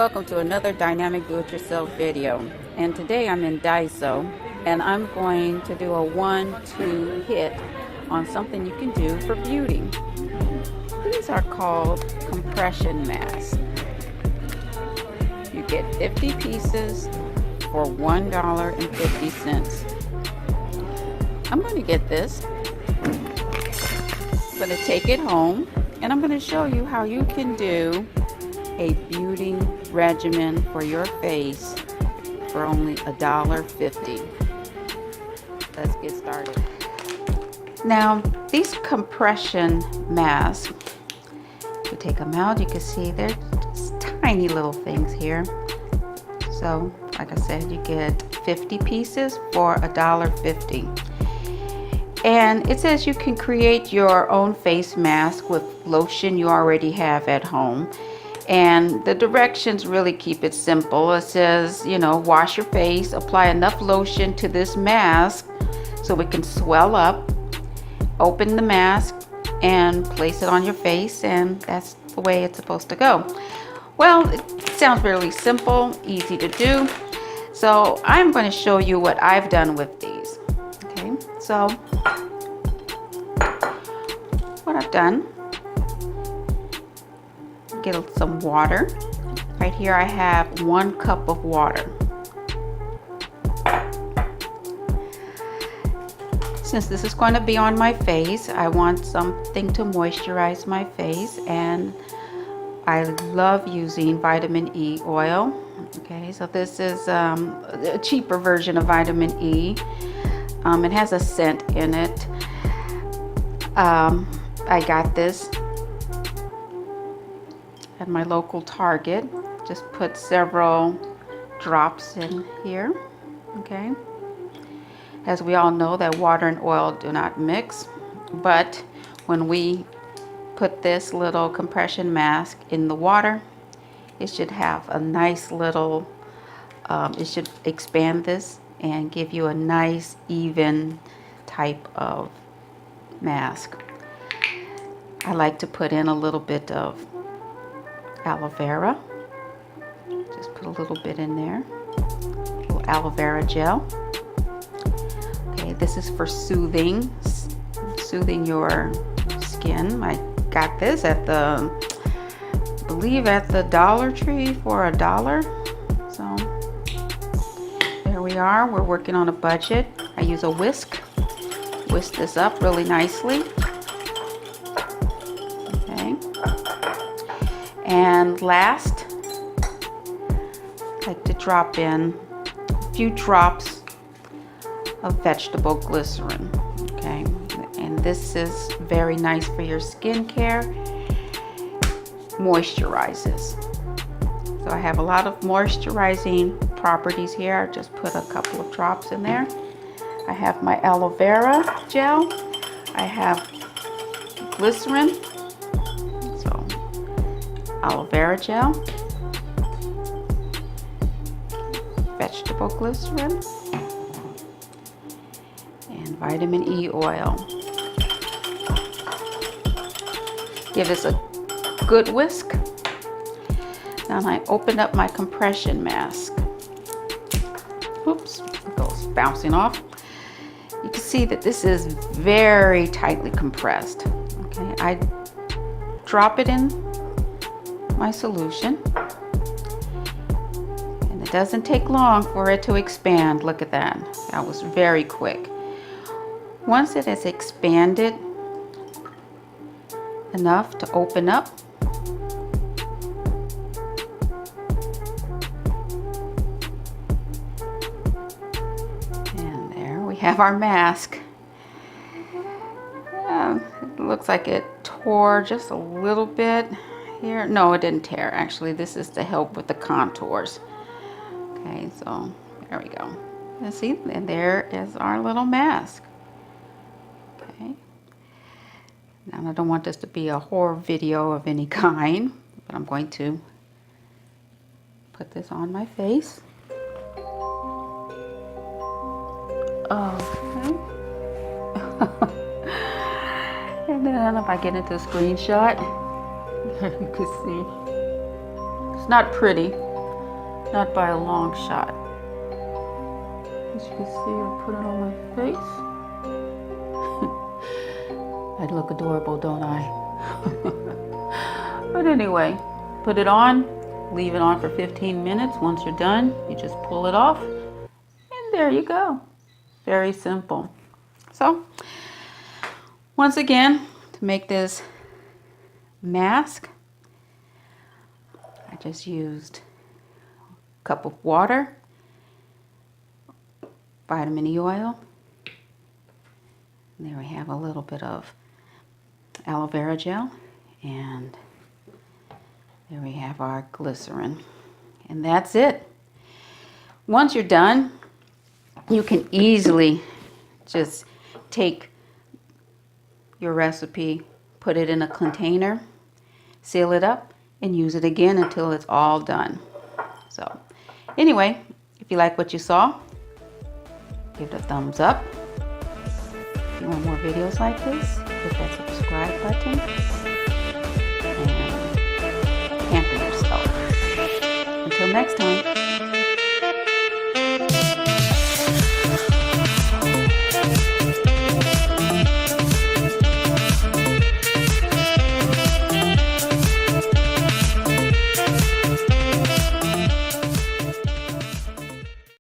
Welcome to another Dynamic Do-It-Yourself video. And today I'm in Daiso and I'm going to do a 1-2 hit on something you can do for beauty. These are called compression masks. You get 50 pieces for $1.50. I'm going to get this. I'm going to take it home and I'm going to show you how you can do a beauty regimen for your face for only $1.50. Let's get started. Now, these compression masks, you take them out, you can see they're just tiny little things here. So, like I said, you get 50 pieces for $1.50. And it says you can create your own face mask with lotion you already have at home. And the directions really keep it simple. It says, wash your face, apply enough lotion to this mask so it can swell up. Open the mask and place it on your face, and that's the way it's supposed to go. Well, it sounds really simple, easy to do. So I'm going to show you what I've done with these. Okay, so what I've done, get some water. Right here I have 1 cup of water. Since this is going to be on my face, I want something to moisturize my face, and I love using vitamin E oil. Okay, so this is a cheaper version of vitamin E. It has a scent in it. I got this at my local Target. Just put several drops in here. Okay, as we all know that water and oil do not mix, but when we put this little compression mask in the water, it should have a nice little it should expand this and give you a nice even type of mask. I like to put in a little bit of aloe vera. Just put a little bit in there. A little aloe vera gel. Okay, this is for soothing your skin. I got this at I believe at the Dollar Tree for $1. So there we are. We're working on a budget. I use a whisk. Whisk this up really nicely. And last, I like to drop in a few drops of vegetable glycerine. Okay, and this is very nice for your skincare. Moisturizes. So I have a lot of moisturizing properties here. I just put a couple of drops in there. I have my aloe vera gel. I have glycerine. Aloe vera gel, vegetable glycerin, and vitamin E oil. Give this a good whisk. Now I open up my compression mask. Oops, it goes bouncing off. You can see that this is very tightly compressed. Okay, I drop it in my solution, and it doesn't take long for it to expand. Look at that. That was very quick. Once it has expanded enough to open up, and there we have our mask. It looks like it tore just a little bit here. No, it didn't tear. Actually, this is to help with the contours. Okay, so there we go. And see, and there is our little mask. Okay. Now I don't want this to be a horror video of any kind, but I'm going to put this on my face. Okay. And then if I get into a screenshot, you can see it's not pretty. Not by a long shot. As you can see, I put it on my face. I look adorable, don't I? But anyway, put it on, leave it on for 15 minutes. Once you're done, you just pull it off, and there you go. Very simple. So, once again, to make this mask, I just used a cup of water, vitamin E oil, and there we have a little bit of aloe vera gel, and there we have our glycerine, and that's it. Once you're done, you can easily just take your recipe, put it in a container, seal it up, and use it again until it's all done. So anyway, if you like what you saw, give it a thumbs up. If you want more videos like this, hit that subscribe button and pamper yourself. Until next time.